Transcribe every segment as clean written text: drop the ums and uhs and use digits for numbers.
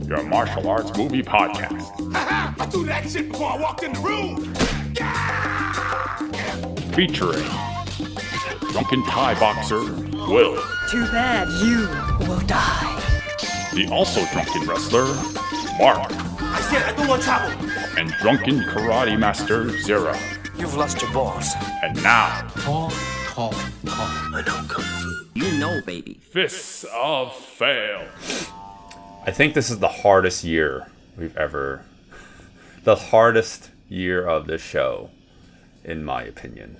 your martial arts movie podcast. I threw that shit before I walked in the room. Featuring drunken Thai boxer Will. Too bad you will die. The also drunken wrestler Mark. I said I don't want trouble. And drunken karate master Zero. You've lost your balls. And now, Talk. I know Kung Fu. You know, baby. Fists of Fail. I think this is the hardest year we've ever... The hardest year of the show, in my opinion.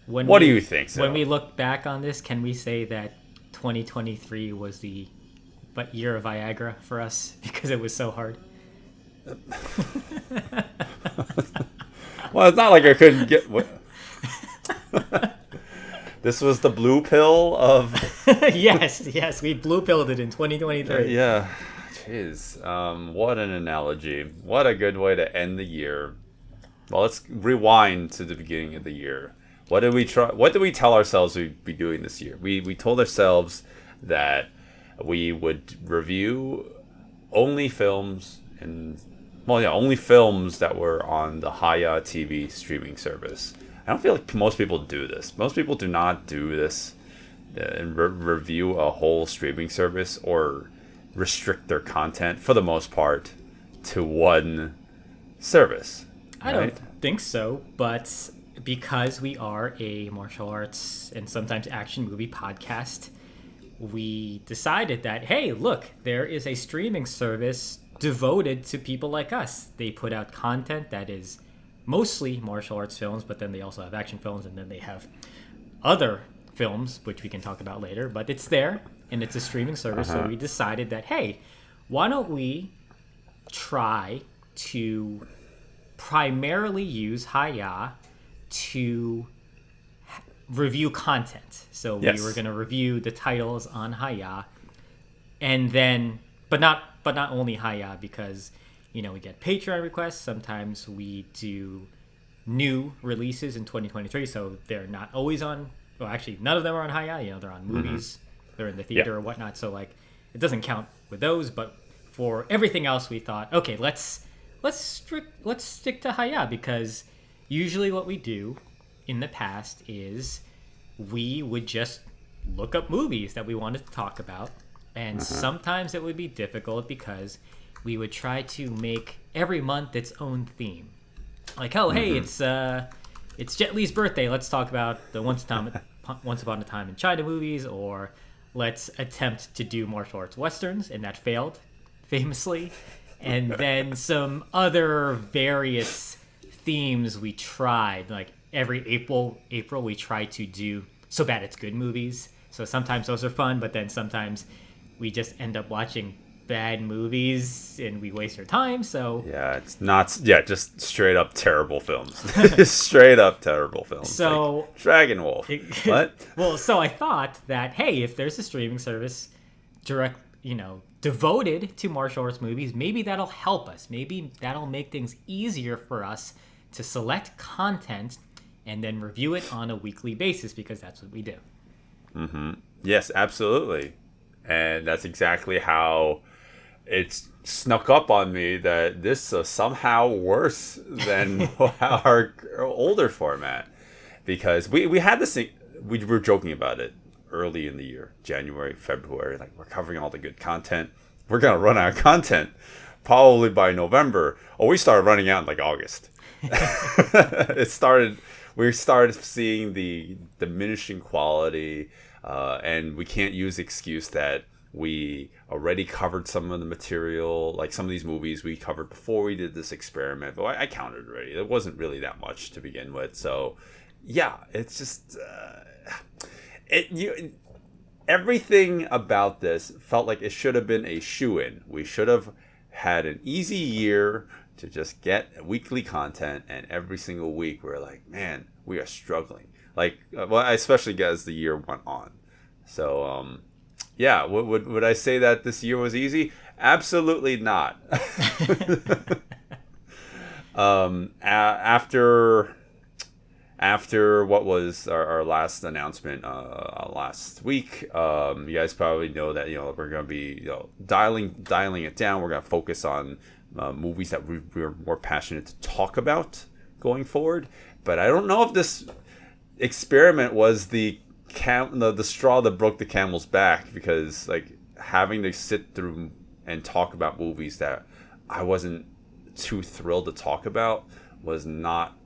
What do you think, Zero? When we look back on this, can we say that 2023 was the year of Viagra for us because it was so hard? Well, it's not like I couldn't get... This was the blue pill of... yes, we blue pilled it in 2023. Yeah, jeez. What an analogy. What a good way to end the year. Well, let's rewind to the beginning of the year. What did we tell ourselves we'd be doing this year? We told ourselves that we would review only films only films that were on the HiYAH-TV streaming service. I don't feel like most people do this. Most people do not do this and review a whole streaming service or restrict their content, for the most part, to one service. I don't think so, but because we are a martial arts and sometimes action movie podcast, we decided that, hey, look, there is a streaming service devoted to people like us. They put out content that is mostly martial arts films, but then they also have action films, and then they have other films, which we can talk about later, but it's there, and it's a streaming service, so we decided that, hey, why don't we try to primarily use HiYAH to review content. So we were going to review the titles on HiYAH, and then, but not only HiYAH, because we get Patreon requests. Sometimes we do new releases in 2023, so they're not always on. Well, actually, none of them are on HiYAH. They're on movies, they're in the theater or whatnot. So it doesn't count with those. But for everything else, we thought, okay, let's stick to HiYAH, because usually what we do in the past is we would just look up movies that we wanted to talk about, and sometimes it would be difficult because we would try to make every month its own theme. Like, oh, hey, it's Jet Li's birthday. Let's talk about the Once Upon a Time in China movies, or let's attempt to do martial arts westerns, and that failed famously. And then some other various themes we tried. Like every April we try to do So Bad It's Good movies. So sometimes those are fun, but then sometimes we just end up watching bad movies and we waste our time. So just straight up terrible films. Straight up terrible films. So like Dragon Wolf. What? Well, so I thought that, hey, if there's a streaming service devoted to martial arts movies, maybe that'll help us. Maybe that'll make things easier for us to select content and then review it on a weekly basis, because that's what we do. Yes, absolutely. And that's exactly how it's snuck up on me that this is somehow worse than our older format, because we had this thing, we were joking about it early in the year, January, February, like, we're covering all the good content, we're gonna run out of content probably by November. We started running out in like August. We started seeing the diminishing quality, and we can't use the excuse that we already covered some of the material, like some of these movies we covered before we did this experiment. But I counted already. It wasn't really that much to begin with. So, yeah, it's just everything about this felt like it should have been a shoo-in. We should have had an easy year to just get weekly content, and every single week we're like, man, we are struggling. Like, especially as the year went on. So, yeah, would I say that this year was easy? Absolutely not. after what was our last announcement last week, you guys probably know that we're gonna be dialing it down. We're gonna focus on movies that we're more passionate to talk about going forward. But I don't know if this experiment was the straw that broke the camel's back, because like having to sit through and talk about movies that I wasn't too thrilled to talk about was not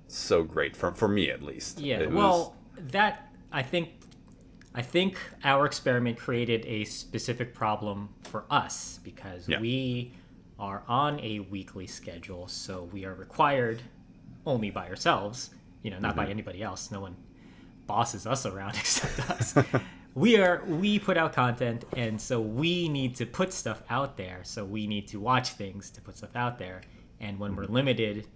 so great for me, at least. Yeah, well, that I think our experiment created a specific problem for us, because we are on a weekly schedule, so we are required only by ourselves, not by anybody else. No one bosses us around except us. We put out content, and so we need to put stuff out there. So we need to watch things to put stuff out there. And when we're limited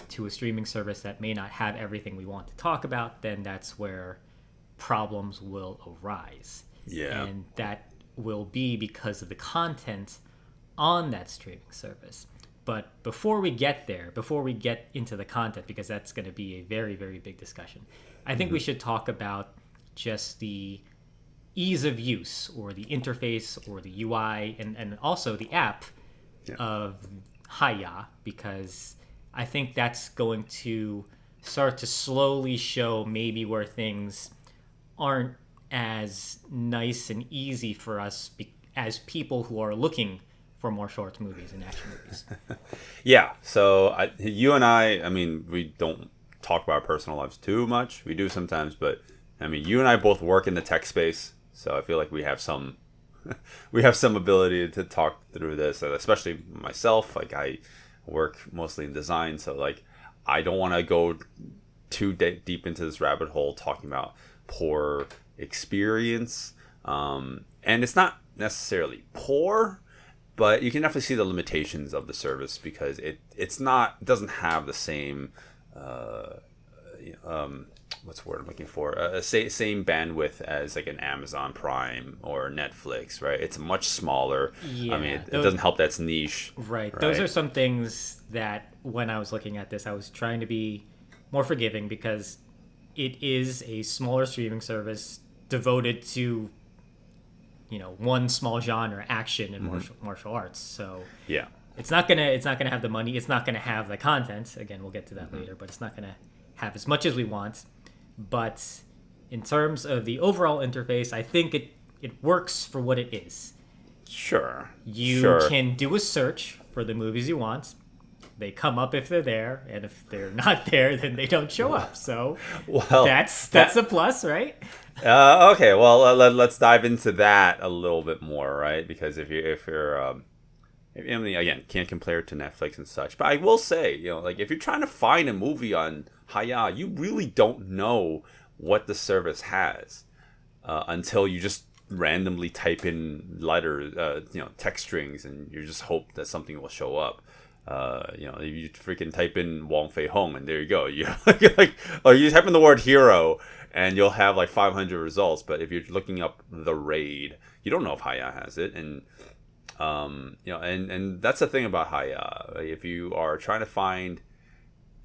to a streaming service that may not have everything we want to talk about, then that's where problems will arise. Yeah. And that will be because of the content on that streaming service. But before we get there, before we get into the content, because that's going to be a very, very big discussion, I think we should talk about just the ease of use, or the interface, or the UI, and also the app of HiYAH, because I think that's going to start to slowly show maybe where things aren't as nice and easy for us as people who are looking for martial arts movies and action movies. Yeah, so you and I mean, we don't talk about our personal lives too much. We do sometimes, but I mean, you and I both work in the tech space, so I feel like we have some ability to talk through this, especially myself. Like, I work mostly in design, so like I don't want to go too deep into this rabbit hole talking about poor experience, and it's not necessarily poor, but you can definitely see the limitations of the service, because it doesn't have the same what's the word I'm looking for? Same bandwidth as like an Amazon Prime or Netflix, right? It's much smaller. Yeah, I mean, it doesn't help that's niche. Right. Those are some things that when I was looking at this, I was trying to be more forgiving, because it is a smaller streaming service devoted to, one small genre, action and martial arts. So yeah, it's not gonna have the money. It's not gonna have the content. Again, we'll get to that later, but it's not gonna have as much as we want. But in terms of the overall interface, I think it works for what it is. Sure. You can do a search for the movies you want. They come up if they're there, and if they're not there, then they don't show up. So that's a plus, right? Okay, well, let's dive into that a little bit more, right? Because if you're I mean, again, can't compare it to Netflix and such, but I will say, like, if you're trying to find a movie on HiYAH, you really don't know what the service has until you just randomly type in letters, text strings, and you just hope that something will show up. You freaking type in Wong Fei Hong, and there you go. You you type in the word hero, and you'll have like 500 results. But if you're looking up The Raid, you don't know if HiYAH has it, and and that's the thing about HiYAH. If you are trying to find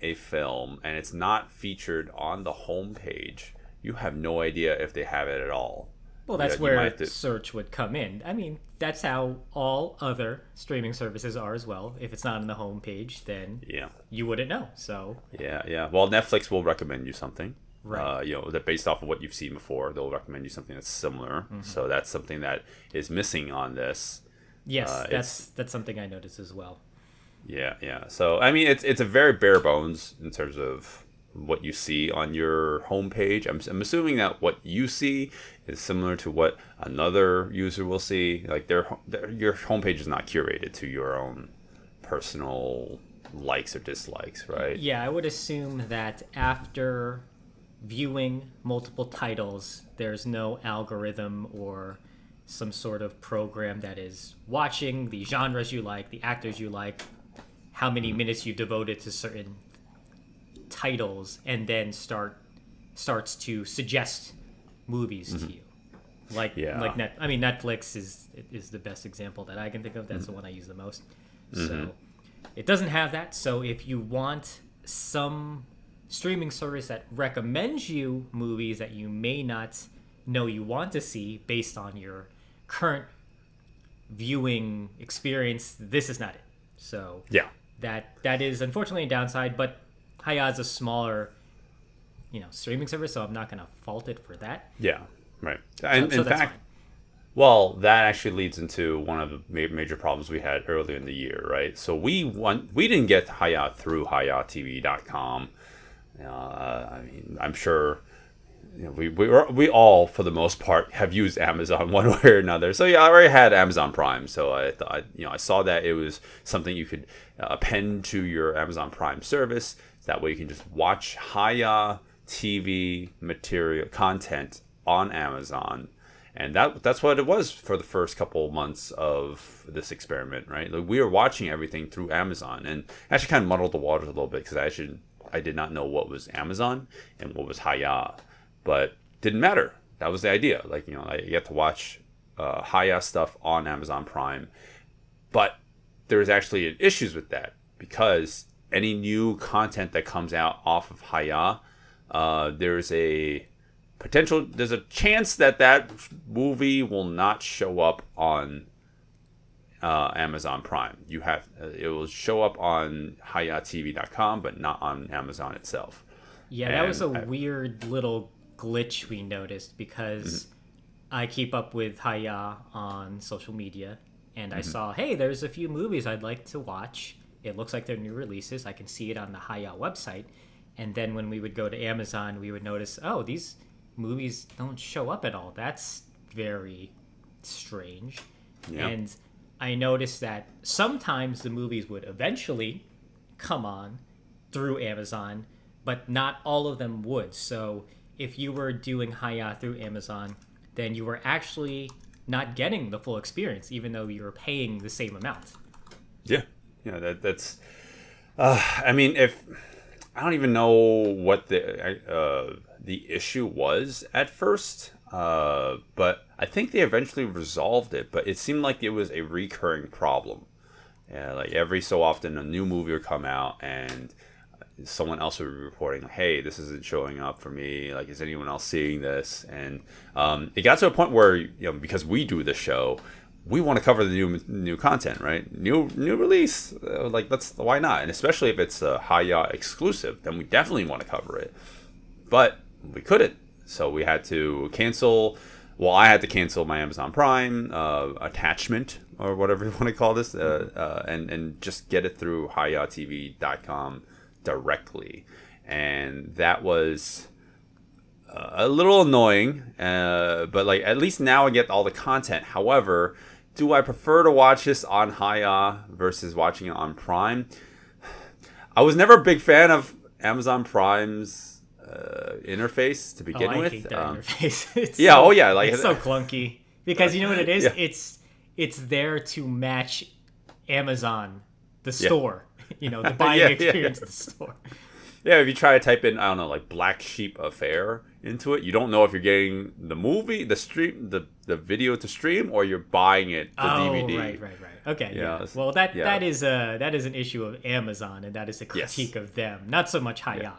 a film and it's not featured on the homepage, you have no idea if they have it at all. Well, that's where search would come in. I mean, that's how all other streaming services are as well. If it's not on the homepage, then you wouldn't know. So yeah. Well, Netflix will recommend you something. Right. That based off of what you've seen before, they'll recommend you something that's similar. Mm-hmm. So that's something that is missing on this. Yes, that's something I noticed as well. Yeah. So I mean, it's a very bare bones in terms of what you see on your homepage. I'm assuming that what you see is similar to what another user will see. Like your homepage is not curated to your own personal likes or dislikes, right? Yeah, I would assume that after viewing multiple titles, there's no algorithm or some sort of program that is watching the genres you like, the actors you like, how many minutes you devoted to certain titles, and then starts to suggest movies to you. Netflix is the best example that I can think of. That's the one I use the most. So it doesn't have that. So if you want some streaming service that recommends you movies that you may not know you want to see based on your current viewing experience, this is not it. So Yeah. that is unfortunately a downside, but HiYAH is a smaller, streaming service, so I'm not going to fault it for that. Yeah. Right. And So in that's fact, fine. well, that actually leads into one of the major problems we had earlier in the year, right? So we didn't get HiYAH through HiYAH-TV.com. I mean, I'm sure we all, for the most part, have used Amazon one way or another. So yeah, I already had Amazon Prime, so I thought, I saw that it was something you could append to your Amazon Prime service. That way, you can just watch HiYAH TV material content on Amazon. And that's what it was for the first couple months of this experiment, right? Like, we were watching everything through Amazon, and actually kind of muddled the waters a little bit because I did not know what was Amazon and what was HiYAH, but didn't matter. That was the idea. Like, I get to watch HiYAH stuff on Amazon Prime, but there's actually issues with that because any new content that comes out off of HiYAH, there's a chance that movie will not show up on Amazon Prime. It will show up on HiYAH-TV.com, but not on Amazon itself. Yeah, that was a weird little glitch we noticed because I keep up with HiYAH on social media, and I saw, hey, there's a few movies I'd like to watch. It looks like they're new releases. I can see it on the HiYAH website. And then when we would go to Amazon, we would notice, oh, these movies don't show up at all. That's very strange. Yeah. And I noticed that sometimes the movies would eventually come on through Amazon, but not all of them would. So if you were doing HiYAH through Amazon, then you were actually not getting the full experience, even though you were paying the same amount. Yeah. That's. I mean, I don't even know what the issue was at first, but I think they eventually resolved it. But it seemed like it was a recurring problem. Yeah, like every so often, a new movie would come out, and someone else would be reporting, "Hey, this isn't showing up for me. Like, is anyone else seeing this?" And it got to a point where, because we do the show, we want to cover the new content, right? New release, why not? And especially if it's a HiYAH exclusive, then we definitely want to cover it. But we couldn't, so we had to cancel. Well, I had to cancel my Amazon Prime attachment, or whatever you want to call this, and just get it through HiYAH-TV.com directly, and that was a little annoying. But at least now I get all the content. However, do I prefer to watch this on HiYAH versus watching it on Prime? I was never a big fan of Amazon Prime's interface to begin with. I hate that interface. It's so clunky because you know what it is. Yeah. It's there to match Amazon, the store. The buying experience of the store. Yeah, if you try to type in, I don't know, like Black Sheep Affair into it, you don't know if you're getting the movie, the stream, the video to stream, or you're buying it, the DVD. Right. Okay. Yeah. Well, that is an issue of Amazon, and that is a critique of them, not so much HiYAH.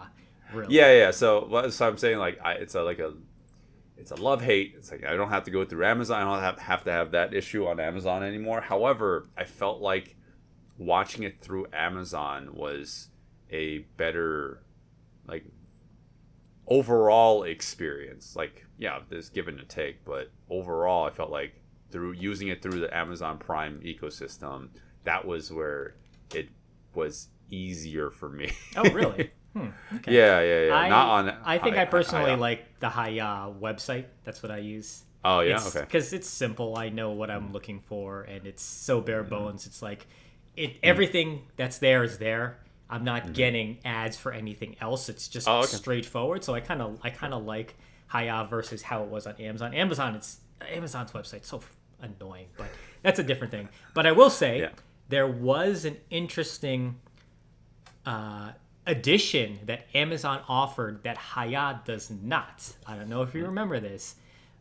Really. Yeah. So I'm saying, it's a love-hate. It's like I don't have to go through Amazon. I don't have to have that issue on Amazon anymore. However, I felt like watching it through Amazon was a better overall experience. There's give and take, but overall I felt like using it through the Amazon Prime ecosystem, that was where it was easier for me. Oh, really? Okay. Yeah. Not on. I think I personally like the HiYAH website. That's what I use. Oh yeah, okay. Because it's simple. I know what I'm looking for, and it's so bare bones. It's like everything that's there is there. I'm not getting ads for anything else. It's just straightforward. So I kind of like HiYAH versus how it was on Amazon. Amazon's website's so annoying, but that's a different thing. But I will say there was an interesting addition that Amazon offered that HiYAH does not. I don't know if you remember this,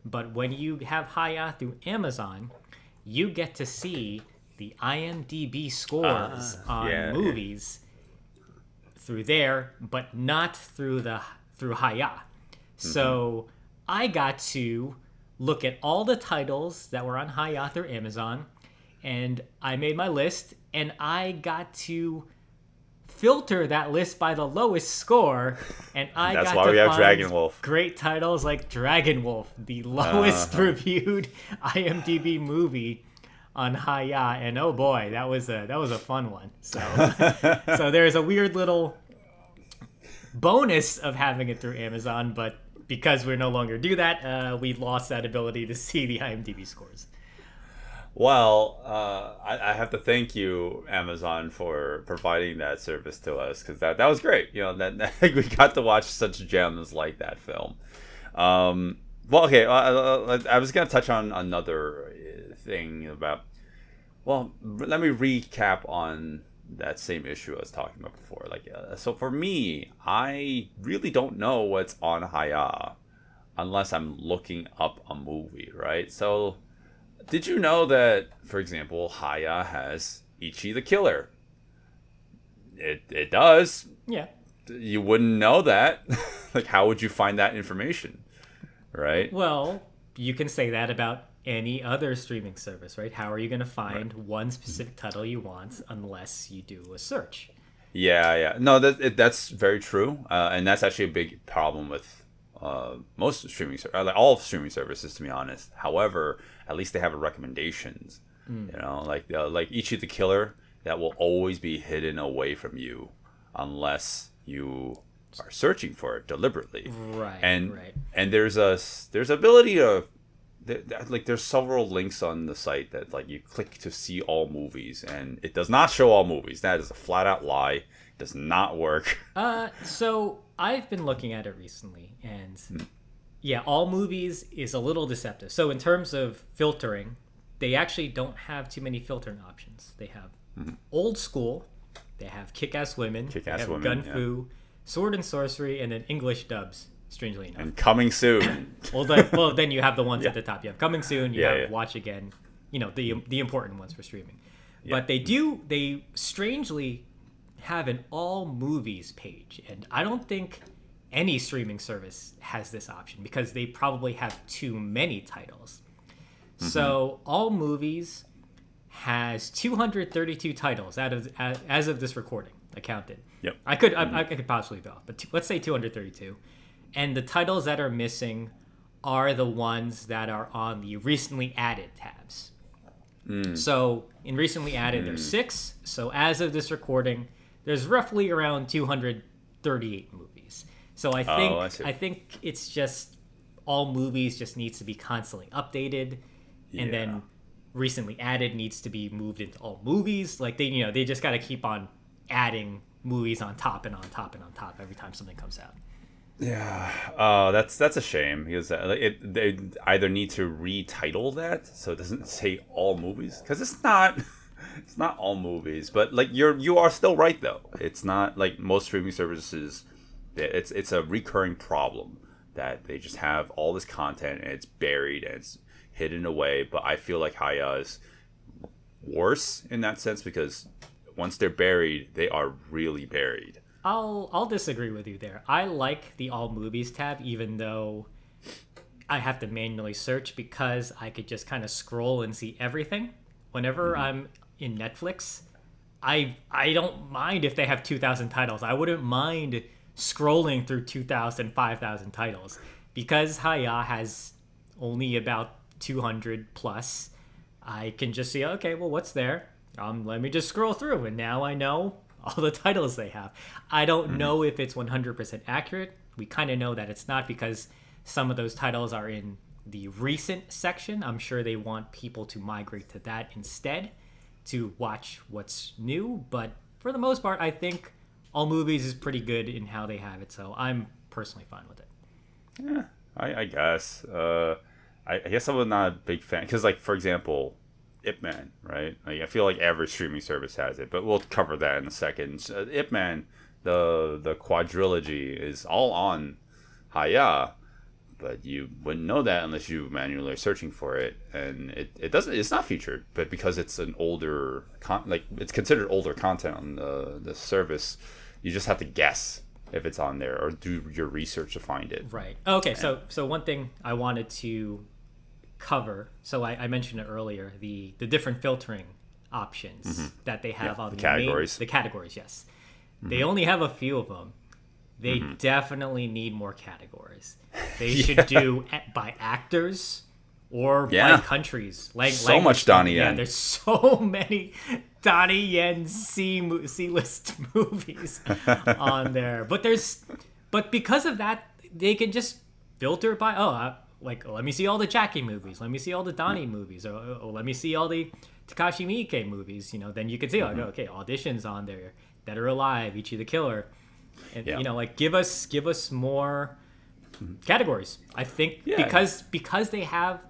but when you have HiYAH through Amazon, you get to see the IMDb scores on movies through there, but not through HiYAH. So I got to look at all the titles that were on HiYAH through Amazon, and I made my list, and I got to filter that list by the lowest score, and That's got why to we have find Dragon Wolf. great titles like Dragon Wolf, the lowest reviewed IMDb movie on HiYAH, and oh boy, that was a fun one. So so there's a weird little bonus of having it through Amazon, but because we no longer do that, we lost that ability to see the IMDb scores. Well, I have to thank you, Amazon, for providing that service to us, because that was great. You know, that we got to watch such gems like that film. Well, okay, I was gonna touch on another thing about. Well, let me recap on that same issue I was talking about before. Like, so for me, I really don't know what's on HiYAH unless I'm looking up a movie, right? So. Did you know that, for example, HiYAH has Ichi the Killer? It does. Yeah. You wouldn't know that. Like, how would you find that information? Right? Well, you can say that about any other streaming service, right? How are you going to find one specific title you want unless you do a search? Yeah. No, that's very true. And that's actually a big problem with most streaming, like all streaming services, to be honest. However, at least they have recommendations. You know, like Ichi the Killer, that will always be hidden away from you unless you are searching for it deliberately. Right. And there's ability to like there's several links on the site that like you click to see all movies, and it does not show all movies. That is a flat out lie. It does not work. So I've been looking at it recently, and yeah, all movies is a little deceptive. So in terms of filtering, they actually don't have too many filtering options. They have old school, they have kick-ass women, they have gun fu, sword and sorcery, and then English dubs. Strangely enough, And coming soon. well, then you have the ones at the top. You have coming soon. You have watch again. You know, the important ones for streaming. But they strangely have an all movies page, and I don't think any streaming service has this option because they probably have too many titles. So all movies has 232 titles as of this recording. I counted. Yep. I could possibly be off, but let's say 232. And the titles that are missing are the ones that are on the recently added tabs. So in recently added, there's 6. So as of this recording, there's roughly around 238 movies. So I think it's just all movies just needs to be constantly updated, and then recently added needs to be moved into all movies. Like they just got to keep on adding movies on top and on top and on top every time something comes out. Yeah, that's a shame because they either need to retitle that so it doesn't say all movies, because it's not all movies. But like you are still right though. It's not like most streaming services. It's a recurring problem that they just have all this content and it's buried and it's hidden away. But I feel like HiYAH is worse in that sense because once they're buried, they are really buried. I'll disagree with you there. I like the all movies tab, even though I have to manually search because I could just kind of scroll and see everything. Whenever I'm in Netflix, I don't mind if they have 2,000 titles. I wouldn't mind scrolling through 2,000, 5,000 titles because HiYAH has only about 200 plus. I can just see, okay, well, what's there? Let me just scroll through, and now I know all the titles they have. I don't know if it's 100% accurate. We kind of know that it's not because some of those titles are in the recent section. I'm sure they want people to migrate to that instead to watch what's new. But for the most part, I think all movies is pretty good in how they have it. So I'm personally fine with it. Yeah, I guess. I guess I'm not a big fan because, like, for example, Ip Man, right? Like, I feel like every streaming service has it, but we'll cover that in a second. Ip Man, the quadrilogy is all on HiYAH, but you wouldn't know that unless you manually are searching for it, and it's not featured, but because it's an older it's considered older content on the service, You just have to guess if it's on there or do your research to find it. Right. Okay. So one thing I wanted to cover. So I mentioned it earlier. The different filtering options that they have on the categories. The categories. Yes. They only have a few of them. They definitely need more categories. They should do by actors or by countries. So much Donnie Yen. Yeah, there's so many Donnie Yen C-list movies on there. But because of that, they can just filter by let me see all the Jackie movies. Let me see all the Donnie movies. Or let me see all the Takashi Miike movies. Then you can see okay, auditions on there. Dead or Alive, Ichi the Killer. And give us more categories. I think because they have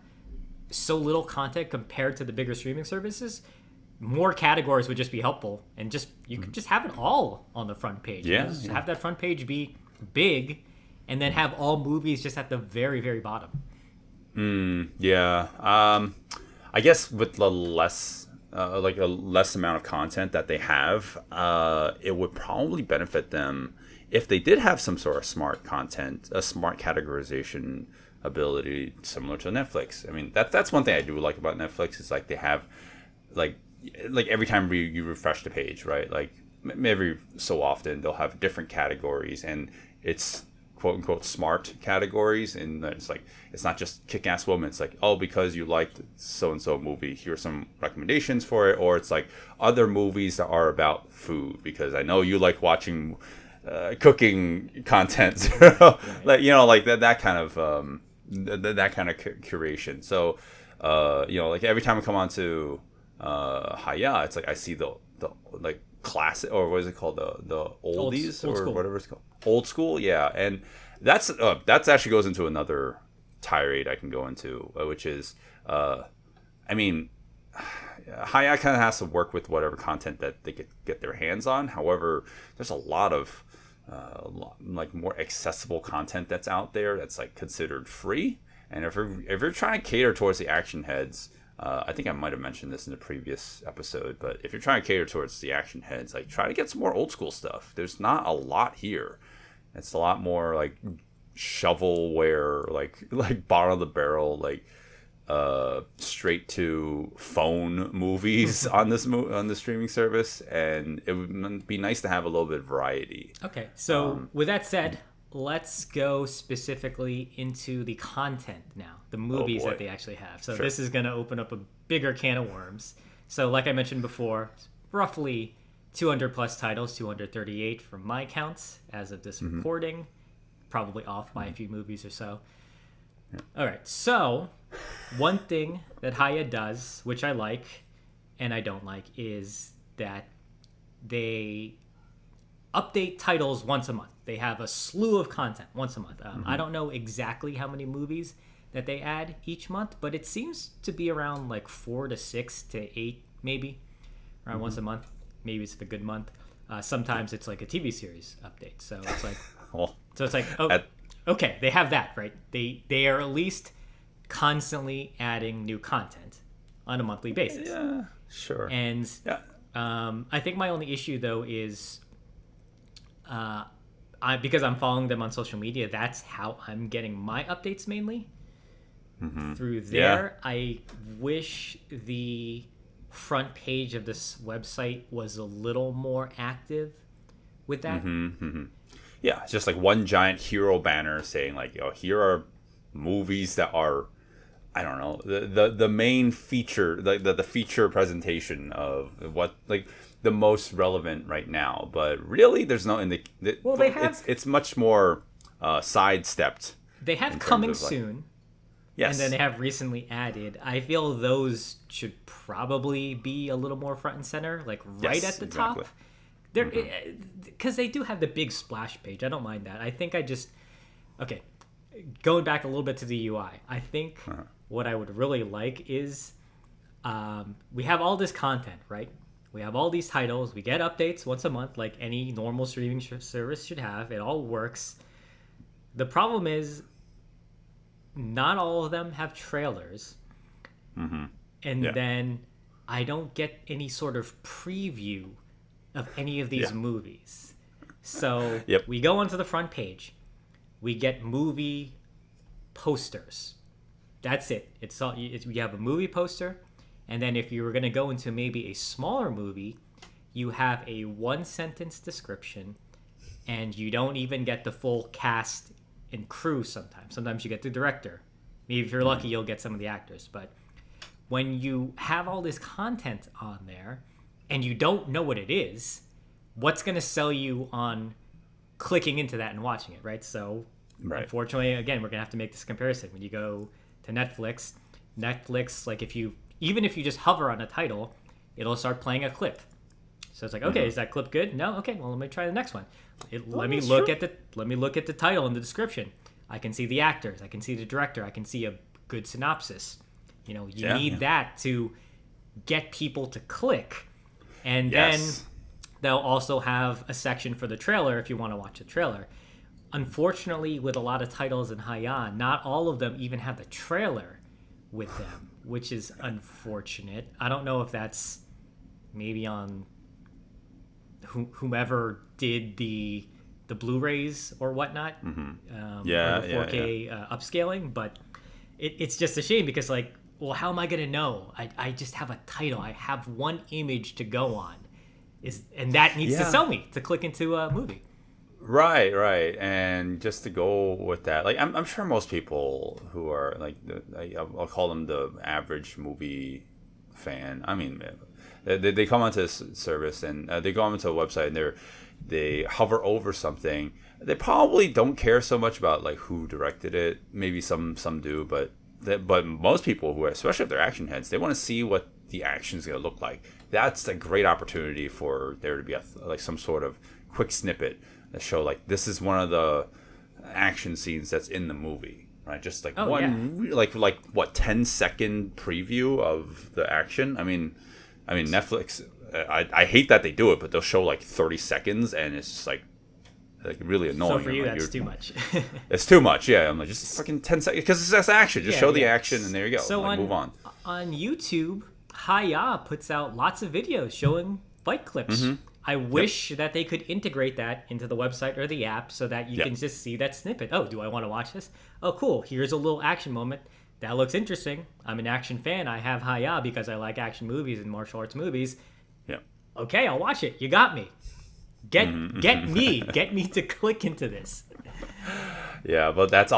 so little content compared to the bigger streaming services, more categories would just be helpful, and you could just have it all on the front page. Just have that front page be big, and then have all movies just at the very, very bottom. I guess with the less a less amount of content that they have, it would probably benefit them if they did have some sort of smart content, a smart categorization ability similar to Netflix. I mean, that's one thing I do like about Netflix is like they have like every time you refresh the page, right? Like every so often they'll have different categories, and it's quote unquote smart categories, and it's not just kick-ass woman. It's like, oh, because you liked so and so movie, here's some recommendations for it. Or it's like other movies that are about food, because I know you like watching cooking content. That kind of curation. So every time I come on to HiYAH, it's like I see the classic, or what is it called, the oldies old or school. whatever it's called, old school. And that's actually goes into another tirade I can go into, which is HiYAH kind of has to work with whatever content that they get their hands on. However, there's a lot of more accessible content that's out there that's considered free, and if you're trying to cater towards the action heads, I think I might have mentioned this in the previous episode, but if you're trying to cater towards the action heads, try to get some more old school stuff. There's not a lot here. It's a lot more shovelware, bottom of the barrel, straight to phone movies on the streaming service, and it would be nice to have a little bit of variety. Okay, so with that said, let's go specifically into the content now, the movies that they actually have. So This is going to open up a bigger can of worms. So like I mentioned before, roughly 200 plus titles, 238 from my counts as of this recording, probably off by a few movies or so. Yeah. All right, so one thing that HiYAH does, which I like and I don't like, is that they update titles once a month. They have a slew of content once a month. I don't know exactly how many movies that they add each month, but it seems to be around 4 to 6 to 8, maybe around once a month. Maybe it's a good month. Sometimes it's a TV series update. So it's okay, they have that, right? They are at least constantly adding new content on a monthly basis. Yeah, sure. And I think my only issue though is because I'm following them on social media, that's how I'm getting my updates mainly through there. Yeah. I wish the front page of this website was a little more active with that. Yeah, it's just one giant hero banner saying here are movies that are, I don't know, the main feature, the feature presentation of what the most relevant right now. But really, there's no it's much more sidestepped. They have coming soon. Yes. And then they have recently added. I feel those should probably be a little more front and center, right at the top. They're because they do have the big splash page. I don't mind that. I think going back a little bit to the UI, I think what I would really like is we have all this content, right? We have all these titles. We get updates once a month, like any normal streaming service should have. It all works. The problem is not all of them have trailers. And then I don't get any sort of preview of any of these movies. So Yep. we go onto the front page. We get movie posters. That's it. It's all. We have a movie poster, and then if you were going to go into maybe a smaller movie, you have a 1-sentence description, and you don't even get the full cast and crew sometimes. Sometimes you get the director. Maybe if you're lucky, you'll get some of the actors. But when you have all this content on there and you don't know what it is, what's going to sell you on clicking into that and watching it, right? So, unfortunately, again, we're going to have to make this comparison. When you go to Netflix, like even if you just hover on a title, it'll start playing a clip. So it's like, okay, is that clip good? No, okay, well, let me try the next one. Let me look at the title and the description. I can see the actors, I can see the director, I can see a good synopsis. You need that to get people to click. And then they'll also have a section for the trailer if you want to watch the trailer. Unfortunately, with a lot of titles in HiYAH, not all of them even have the trailer with them, which is unfortunate. I don't know if that's maybe on whomever did the Blu-rays or whatnot, or the 4K upscaling, but it's just a shame because, like, well, how am I going to know? I just have a title. I have one image to go on, and that needs to sell me to click into a movie. Right. And just to go with that, like, I'm sure most people who are like, I'll call them the average movie fan. I mean, they come onto this service and they go onto a website and they hover over something. They probably don't care so much about like who directed it. Maybe some do, but most people who are, especially if they're action heads, they want to see what the action is going to look like. That's a great opportunity for there to be like some sort of quick snippet that show like this is one of the action scenes that's in the movie, right? Just like like what 10-second preview of the action. I mean Netflix. I hate that they do it, but they'll show like 30 seconds, and it's just like really annoying. So for you, that's too much. It's too much, yeah. I'm like, just fucking 10 seconds, because it's just action. Just show the action, and there you go. So move on. On YouTube, HiYAH puts out lots of videos showing fight clips. I wish that they could integrate that into the website or the app so that you can just see that snippet. Oh, do I want to watch this? Oh, cool. Here's a little action moment. That looks interesting. I'm an action fan. I have HiYAH because I like action movies and martial arts movies. Yeah. Okay, I'll watch it. You got me. Get me to click into this. Yeah, but that's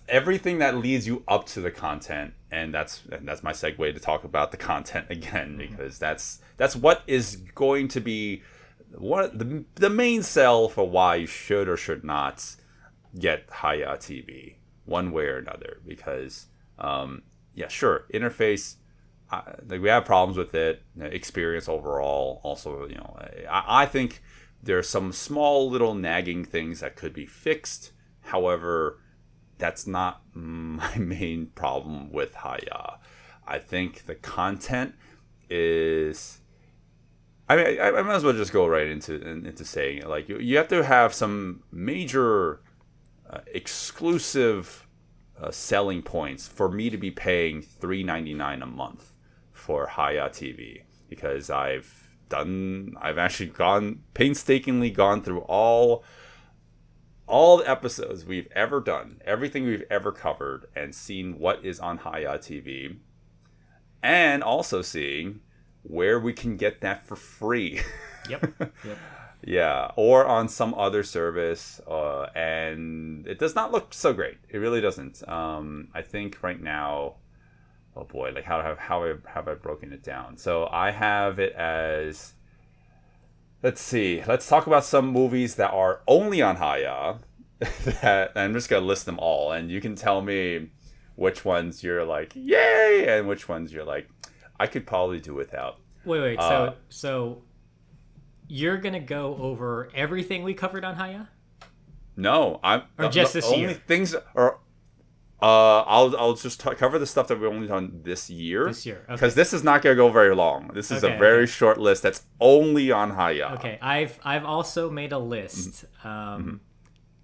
everything that leads you up to the content, and that's my segue to talk about the content again, because that's what is going to be the main sell for why you should or should not get HiYAH-TV one way or another, because sure, interface, like we have problems with it, experience overall also, I think there are some small little nagging things that could be fixed. However, that's not my main problem with HiYAH. I think the content is, I mean, I might as well just go right into saying it. Like, you have to have some major exclusive selling points for me to be paying $3.99 a month for HiYAH-TV, because I've actually painstakingly gone through all the episodes we've ever done, everything we've ever covered, and seen what is on HiYAH-TV, and also seeing where we can get that for free. Yep. Yeah, or on some other service, and it does not look so great. It really doesn't. I think right now, oh boy, like how have I broken it down? So I have it as, let's see, let's talk about some movies that are only on HiYAH. That I'm just gonna list them all, and you can tell me which ones you're like yay, and which ones you're like I could probably do without. Wait. So you're gonna go over everything we covered on HiYAH? No, or just this year. Only things are. I'll just cover the stuff that we've only done this year. Because this is not gonna go very long. This is a very short list that's only on HiYAH. Okay, I've also made a list.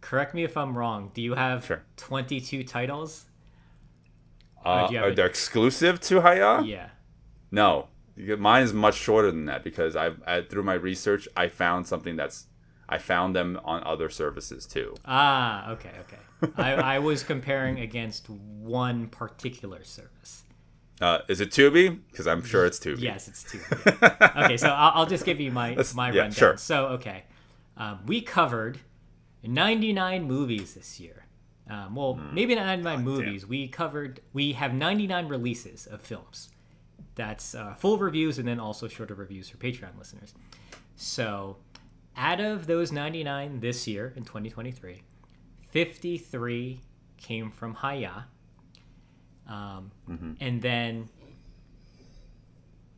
Correct me if I'm wrong. Do you have 22 titles? Are they exclusive to HiYAH? Yeah. No, mine is much shorter than that, because I through my research I found something that's I found them on other services too. Ah, okay. I was comparing against one particular service. Is it Tubi? Because I'm sure it's Tubi. Yes, it's Tubi. Okay, so I'll just give you my rundown. Sure. So, okay. We covered 99 movies this year. Maybe not 99 movies. Damn. We have 99 releases of films. That's full reviews and then also shorter reviews for Patreon listeners. So, out of those 99 this year in 2023, 53 came from HiYAH. And then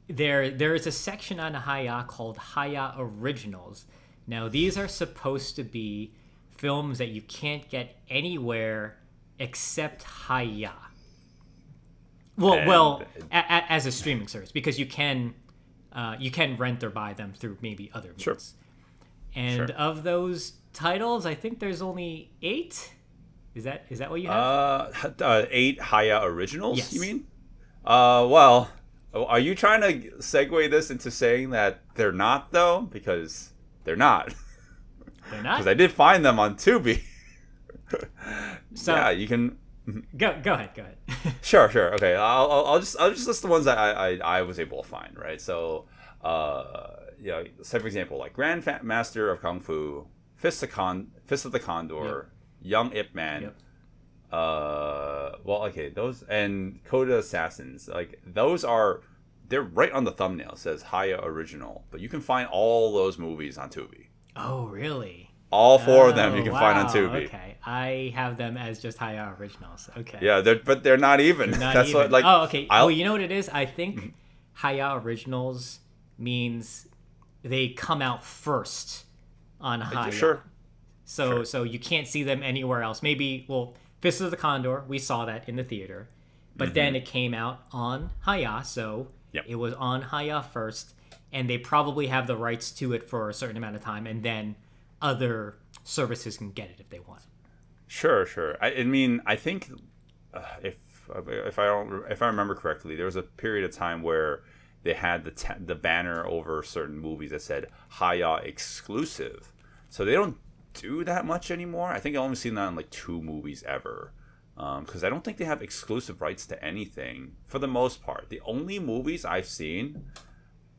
there is a section on HiYAH called HiYAH Originals. Now, these are supposed to be films that you can't get anywhere except HiYAH. As a streaming service, because you can rent or buy them through maybe other means. Sure. And of those titles, I think there's only 8. Is that what you have? 8 HiYAH originals. Yes. You mean? Well, are you trying to segue this into saying that they're not though? Because they're not. They're not. Because I did find them on Tubi. So yeah, you can. go ahead. Sure. Okay, I'll just list the ones that I was able to find. Right. So, say for example, like Grand Master of Kung Fu, Fist of the Condor, Young Ip Man. Yep. Those and Coda Assassins. Like they're right on the thumbnail. It says HiYAH Original, but you can find all those movies on Tubi. Oh, really? All 4 of them you can find on Tubi. Okay, I have them as just HiYAH Originals. Okay. Yeah, they're not even. That's even. what like. Oh, okay. Well, you know what it is? I think HiYAH Originals means they come out first on HiYAH. Sure. So you can't see them anywhere else. Maybe, Fist of the Condor, we saw that in the theater. But then it came out on HiYAH, so it was on HiYAH first. And they probably have the rights to it for a certain amount of time. And then other services can get it if they want. Sure. I mean, I think if I remember correctly, there was a period of time where they had the banner over certain movies that said HiYAH exclusive. So they don't do that much anymore. I think I've only seen that on like 2 movies ever. Because I don't think they have exclusive rights to anything for the most part. The only movies I've seen,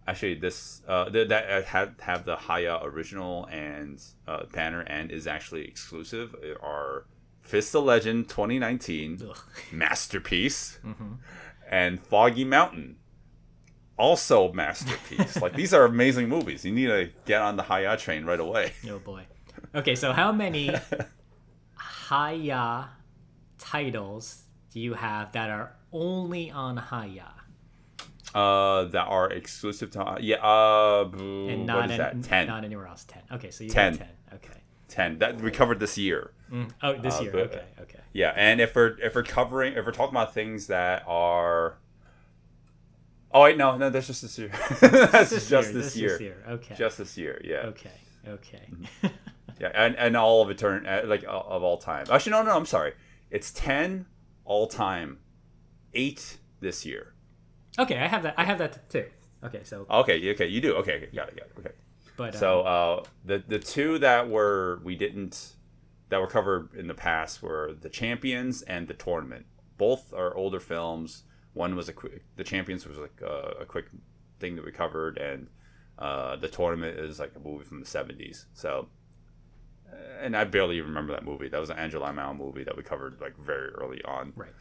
actually, that have the HiYAH original and banner and is actually exclusive are Fist of Legend 2019, masterpiece, and Foggy Mountain, also masterpiece. Like these are amazing movies. You need to get on the HiYAH train right away. Oh boy. Okay, so how many HiYAH titles do you have that are only on HiYAH? That are exclusive to And not what is that? 10. Not anywhere else. 10. Okay, so you 10. have 10. Okay. 10 that we covered this year. Oh, this year. Okay. Yeah, and if we're talking about things that are, oh wait, no, that's just this year. That's just this year. Okay. Just this year. Yeah. Okay. Yeah, and all of of all time. Actually, no, I'm sorry. It's 10 all time, 8 this year. Okay, I have that too. Okay, so. Okay, you do. Okay, got it. Okay. But so the 2 that were covered in the past were The Champions and The Tournament. Both are older films. One was The Champions was like a quick thing that we covered, and The Tournament is like a movie from the 70s. So, and I barely even remember that movie. That was an Angela Mao movie that we covered like very early on. Right.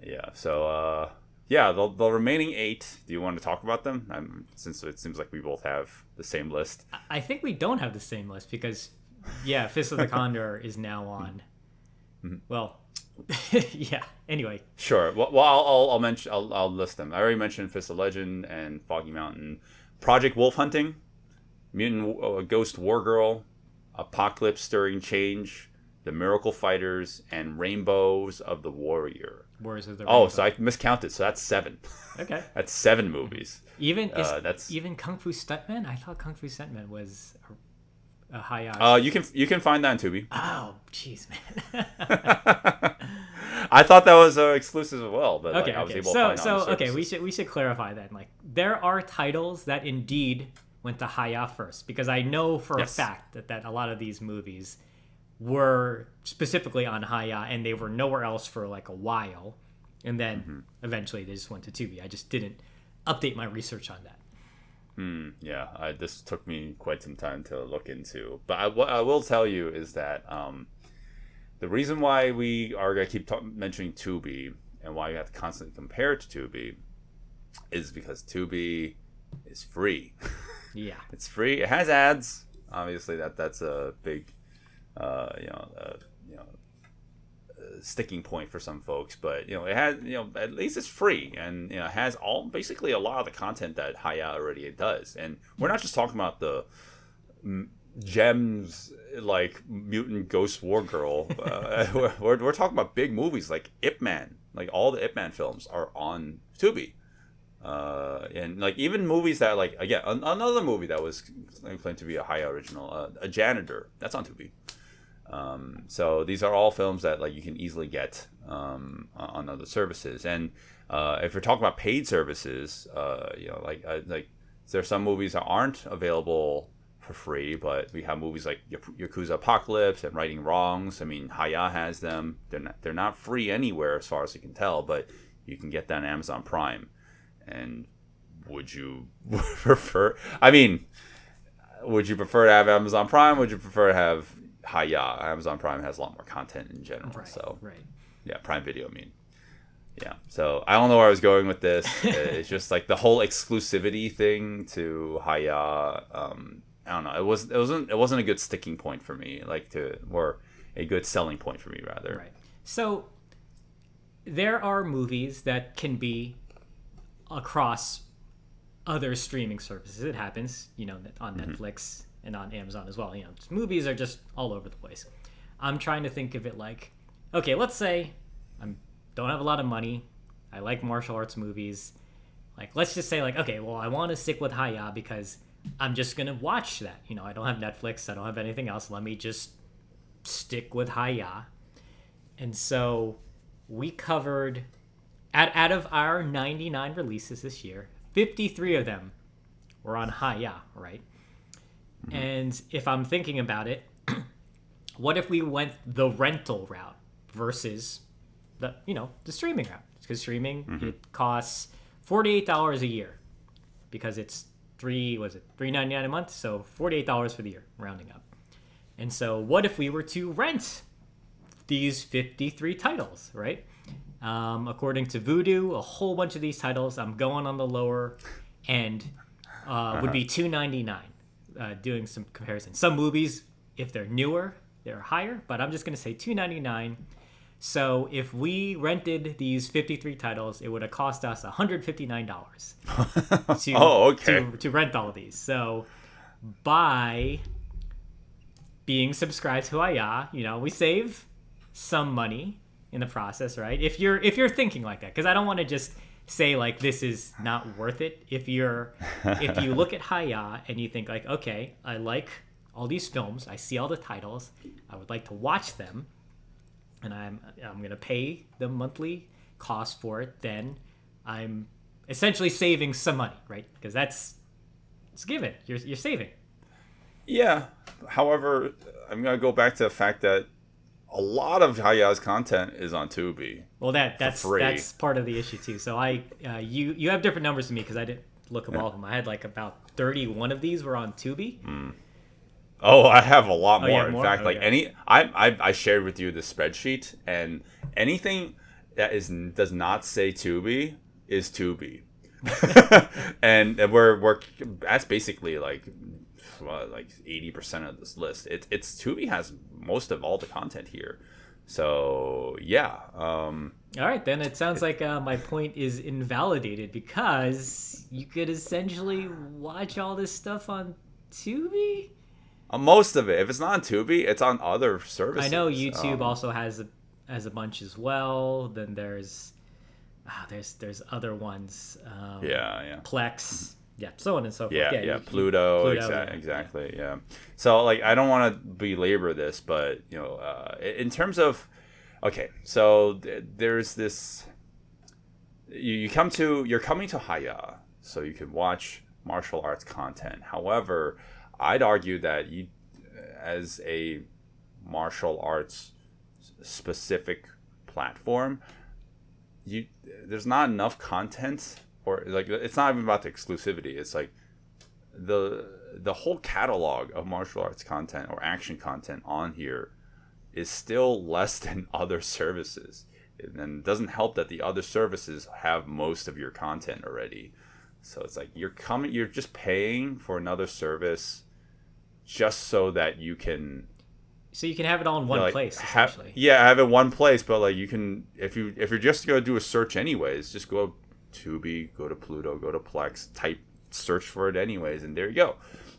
Yeah. So the remaining 8. Do you want to talk about them? Since it seems like we both have the same list. I think we don't have the same list because, Fist of the Condor is now on. Well, yeah. Anyway. Sure. Well, I'll mention. I'll list them. I already mentioned Fist of Legend and Foggy Mountain, Project Wolf Hunting, Mutant Ghost War Girl, Apocalypse Stirring Change, The Miracle Fighters, and Rainbows of the Warrior. Warriors of the Rainbow. Oh, so I miscounted. So that's 7. Okay. That's 7 movies. Even Kung Fu Stuntman? I thought Kung Fu Stuntman was a HiYAH. You can find that on Tubi. Oh, jeez, man. I thought that was exclusive as well, but I was able to find it on the we should clarify that. Like, there are titles that indeed, went to HiYAH first, because I know for a fact that a lot of these movies were specifically on HiYAH and they were nowhere else for like a while, and then eventually they just went to Tubi. I just didn't update my research on that. This took me quite some time to look into, but what I will tell you is that the reason why we are going to keep mentioning Tubi and why you have to constantly compare it to Tubi is because Tubi is free. Yeah. It's free. It has ads. Obviously, that's a big, sticking point for some folks. But it has, at least it's free, and it has basically a lot of the content that HiYAH already does. And we're not just talking about the gems like Mutant Ghost War Girl. We're talking about big movies like Ip Man. Like all the Ip Man films are on Tubi. And like even movies that like, again, another movie that was claimed to be a HiYAH original, A Janitor, that's on Tubi. So these are all films that like you can easily get on other services. And if you're talking about paid services, there are some movies that aren't available for free, but we have movies like Yakuza Apocalypse and Righting Wrongs. I mean, HiYAH has them. They're not free anywhere as far as you can tell, but you can get that on Amazon Prime. And would you prefer? I mean, would you prefer to have Amazon Prime? Would you prefer to have HiYAH? Amazon Prime has a lot more content in general. Right. Yeah, Prime Video. I mean, yeah. So I don't know where I was going with this. It's just like the whole exclusivity thing to HiYAH. I don't know. It wasn't a good sticking point for me. Or a good selling point for me rather. Right. So there are movies that can be across other streaming services. It happens, on Netflix and on Amazon as well. Movies are just all over the place. I'm trying to think of it like, okay, let's say I don't have a lot of money. I like martial arts movies. Like, let's just say like, okay, well, I want to stick with HiYAH because I'm just going to watch that. I don't have Netflix. I don't have anything else. Let me just stick with HiYAH. And so we covered, out of our 99 releases this year, 53 of them were on HiYAH, right? And if I'm thinking about it, what if we went the rental route versus the streaming route? Because streaming, it costs $48 a year because it's $3.99 a month, so $48 for the year, rounding up. And so what if we were to rent these 53 titles, right? According to Vudu, a whole bunch of these titles, I'm going on the lower end, would be $2.99. Doing some comparison. Some movies, if they're newer, they're higher, but I'm just going to say $2.99. So if we rented these 53 titles, it would have cost us $159 to rent all of these. So by being subscribed to HiYAH, we save some money in the process, right? If you're thinking like that, because I don't want to just say like this is not worth it. If you look at HiYAH and you think like, okay, I like all these films, I see all the titles, I would like to watch them, and I'm gonna pay the monthly cost for it, then I'm essentially saving some money, right? Because it's given. You're saving. Yeah. However, I'm gonna go back to the fact that a lot of HiYAH's content is on Tubi. Well, that's part of the issue too. So you have different numbers than me because I didn't look at all of them. I had like about 31 of these were on Tubi. Oh, I have a lot more. In fact, I shared with you the spreadsheet, and anything that does not say Tubi is Tubi, and we're that's basically like 80% of this list. It's Tubi has most of all the content here, so yeah. All right, then it sounds like my point is invalidated because you could essentially watch all this stuff on Tubi. Most of it, if it's not on Tubi, it's on other services. I know YouTube also has a bunch as well. Then there's other ones. Plex. Yeah, so on and so forth. Yeah, Pluto, exactly. Yeah. So like, I don't want to belabor this, but in terms of, okay, so there's this. You're coming to HiYAH, so you can watch martial arts content. However, I'd argue that you, as a martial arts specific platform, there's not enough content, or like it's not even about the exclusivity. It's like the whole catalog of martial arts content or action content on here is still less than other services. And it doesn't help that the other services have most of your content already. So it's like you're just paying for another service just so that you can. So you can have it all in one place, essentially. Have it in one place, but like you can, if you're just gonna do a search anyways, just go Tubi, go to Pluto, go to Plex, type search for it anyways, and there you go.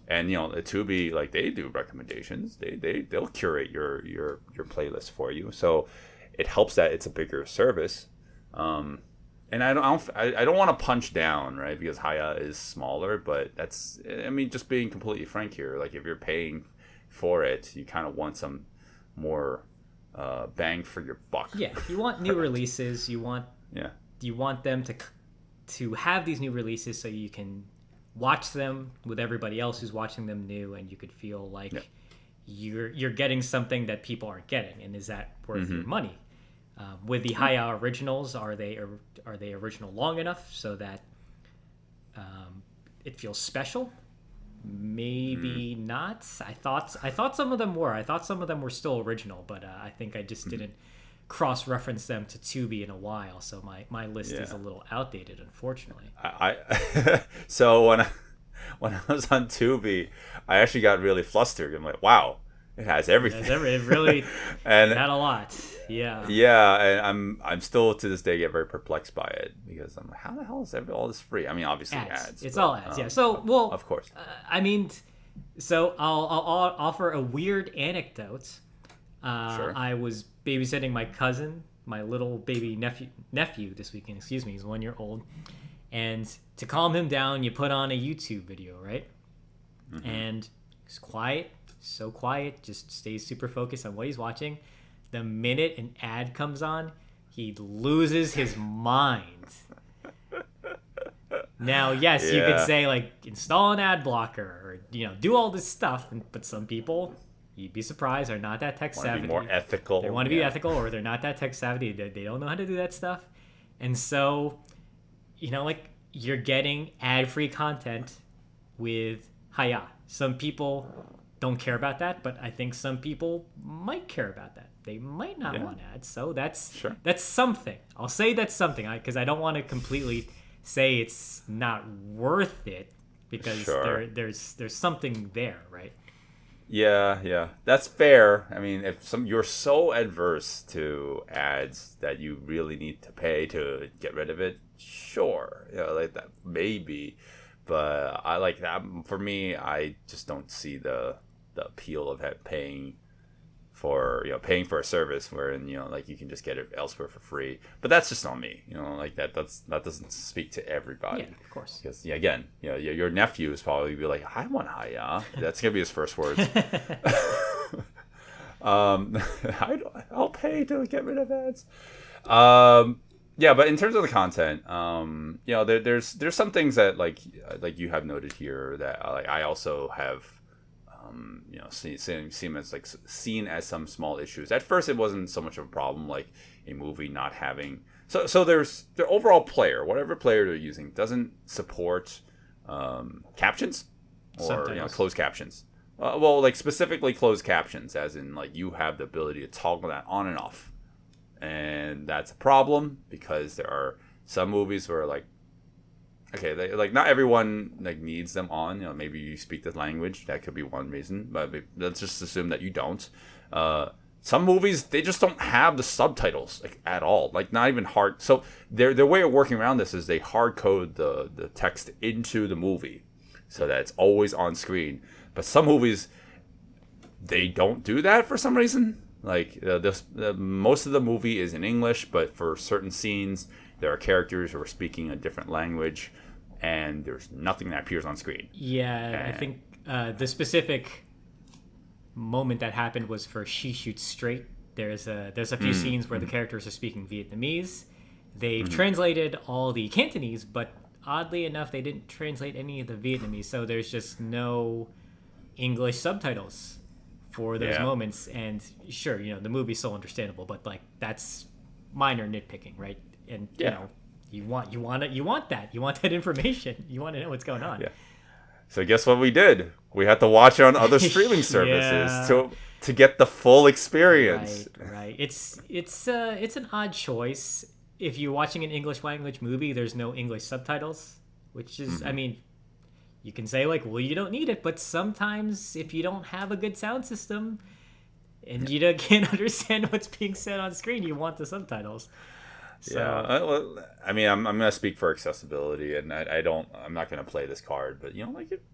And the Tubi, like they do recommendations, they'll curate your playlist for you. So it helps that it's a bigger service. And I don't want to punch down, right? Because HiYAH is smaller, but that's, I mean, just being completely frank here, like if you're paying for it, you kind of want some more bang for your buck. Yeah, you want new releases. You want them to have these new releases so you can watch them with everybody else who's watching them new, and you could feel like you're getting something that people aren't getting, and is that worth your money? With the HiYAH originals, are they original long enough so that it feels special? Maybe not. I thought some of them were. I thought some of them were still original, but I think I just didn't cross-reference them to Tubi in a while, so my list is a little outdated, unfortunately. So when I was on Tubi, I actually got really flustered. I'm like, wow, it has everything. It really and had a lot. Yeah. Yeah, and I'm still to this day get very perplexed by it, because I'm like, how the hell is all this free? I mean, obviously ads. It's but, all ads. Yeah. So of course. I mean, so I'll offer a weird anecdote. Sure. I was babysitting my cousin, my little baby nephew this weekend. Excuse me, he's 1 year old, and to calm him down, you put on a YouTube video, right? And he's quiet, so quiet, just stays super focused on what he's watching. The minute an ad comes on, he loses his mind. Now, yes, you could say like install an ad blocker or do all this stuff, but some people, you'd be surprised, are not that tech savvy. Be more ethical. They want to be ethical, or they're not that tech savvy. They don't know how to do that stuff, and so like you're getting ad-free content with HiYAH. Some people don't care about that, but I think some people might care about that. They might not want ads, so that's something. I'll say that's something, because I don't want to completely say it's not worth it, because there's something there, right? Yeah, that's fair. I mean, if you're so adverse to ads that you really need to pay to get rid of it, sure, like that maybe. But I like that. For me, I just don't see the appeal of paying for a service wherein like you can just get it elsewhere for free. But that's just on me. Like that doesn't speak to everybody. Yeah, of course. Because again, your nephew is probably be like, I want HiYAH. That's gonna be his first words. I'll pay to get rid of ads. Yeah, but in terms of the content, there's some things that like you have noted here that I also have seen as some small issues. At first, it wasn't so much of a problem, like a movie not having. So there's the overall player, whatever player they're using, doesn't support captions or closed captions. Well, like specifically closed captions, as in like you have the ability to toggle that on and off, and that's a problem because there are some movies where like. Okay, like not everyone like needs them on. Maybe you speak the language. That could be one reason. But let's just assume that you don't. Some movies, they just don't have the subtitles like at all. Like not even hard. So their way of working around this is they hard code the text into the movie so that it's always on screen. But some movies, they don't do that for some reason. Like most of the movie is in English, but for certain scenes, there are characters who are speaking a different language, and there's nothing that appears on screen. Yeah, I think the specific moment that happened was for She Shoots Straight. There's a few scenes where the characters are speaking Vietnamese. They've translated all the Cantonese, but oddly enough, they didn't translate any of the Vietnamese, so there's just no English subtitles for those moments. And sure, the movie's so understandable, but like that's minor nitpicking, right? And you want that information. You want to know what's going on. Yeah. So guess what we did? We had to watch it on other streaming services to get the full experience. Right. It's an odd choice. If you're watching an English language movie, there's no English subtitles, which is, I mean, you can say like, well, you don't need it, but sometimes if you don't have a good sound system and you can't understand what's being said on screen, you want the subtitles. So, I mean, I'm gonna speak for accessibility, and I'm not gonna play this card, but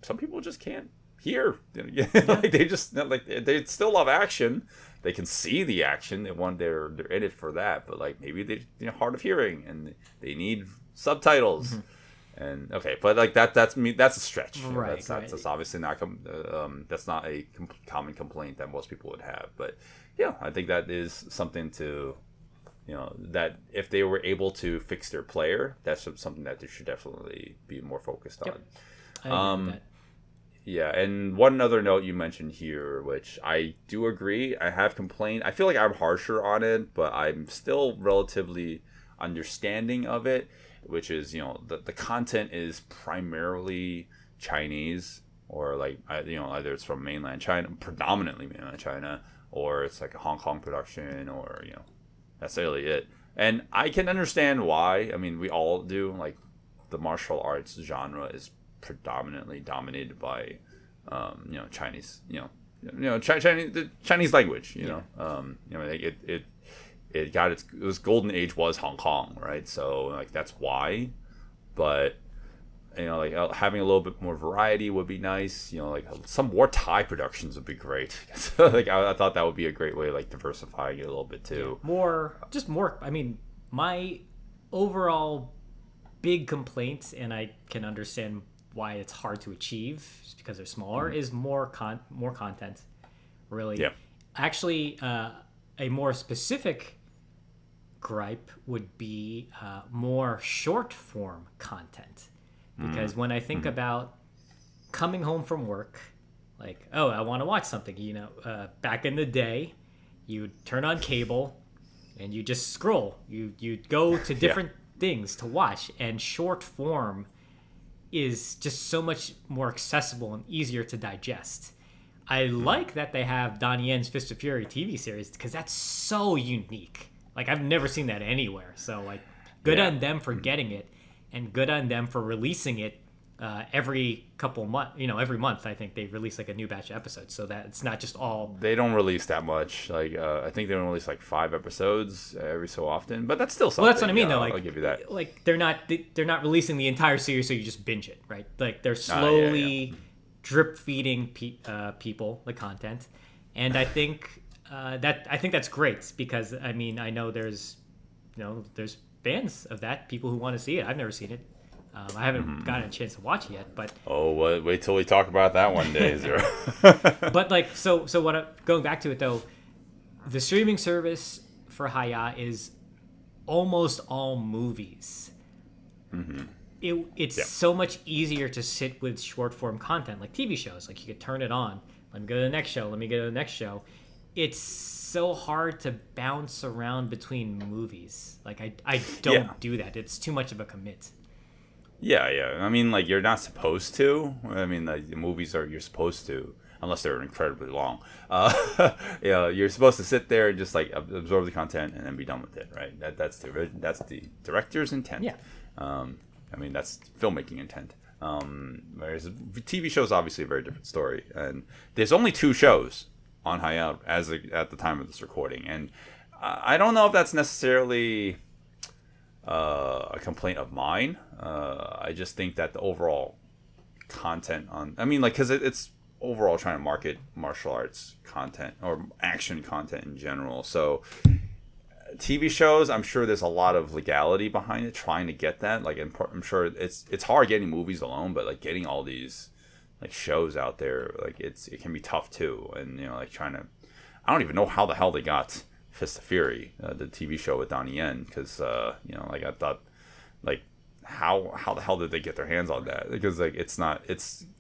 some people just can't hear. Like they still love action. They can see the action. They're in it for that, but like maybe they're hard of hearing and they need subtitles. And okay, but like that's a stretch. Right. That's obviously not that's not a common complaint that most people would have. But I think that is something to. That if they were able to fix their player, that's something that they should definitely be more focused on. I agree with that. Yeah, and one other note you mentioned here, which I do agree, I have complained. I feel like I'm harsher on it, but I'm still relatively understanding of it, which is, the content is primarily Chinese, or like, either it's from mainland China, predominantly mainland China, or it's like a Hong Kong production, or, that's really it. And I can understand why. I mean, we all do. Like, the martial arts genre is predominantly dominated by, Chinese. The Chinese language. It was golden age was Hong Kong, right? So like that's why. But having a little bit more variety would be nice. Like some more Thai productions would be great. So like I thought that would be a great way of like diversifying it a little bit too. More. I mean, my overall big complaint, and I can understand why it's hard to achieve, just because they're smaller, is more content. Really. Yeah. Actually, a more specific gripe would be more short form content. Because when I think about coming home from work, like, oh, I want to watch something, back in the day, you'd turn on cable and you just scroll. You'd go to different things to watch, and short form is just so much more accessible and easier to digest. I like that they have Donnie Yen's Fist of Fury TV series, because that's so unique. Like, I've never seen that anywhere. So, like, good on them for getting it. And good on them for releasing it every couple months. Every month I think they release like a new batch of episodes, so that it's not just all. They don't release that much. Like I think they release like 5 episodes every so often, but that's still something. Well, that's what I mean, though. Like, I'll give you that. Like they're not releasing the entire series, so you just binge it, right? Like they're slowly drip feeding people the content, and I think that's great, because I mean I know there's fans of that, people who want to see it. I've never seen it. I haven't gotten a chance to watch it yet, but wait till we talk about that one day, Zero. But like, so going back to it though, the streaming service for HiYAH is almost all movies. It's so much easier to sit with short form content like TV shows. Like, you could turn it on, let me go to the next show, let me go to the next show. It's so hard to bounce around between movies. Like, I don't do that. It's too much of a commit. Yeah. I mean, like, you're not supposed to. I mean, like, the movies you're supposed to, unless they're incredibly long. You're supposed to sit there and just like absorb the content and then be done with it, right? That's the director's intent. Yeah. I mean, that's filmmaking intent. Whereas TV shows, obviously a very different story, and there's only 2 shows on HiYAH at the time of this recording, and I don't know if that's necessarily a complaint of mine. I just think that the overall content because it's overall trying to market martial arts content or action content in general. So TV shows, I'm sure there's a lot of legality behind it, trying to get that. Like, I'm sure it's hard getting movies alone, but like getting all these like shows out there, like it can be tough too. And like trying to, I don't even know how the hell they got Fist of Fury, the TV show with Donnie Yen, because like I thought, like how the hell did they get their hands on that? Because like it's not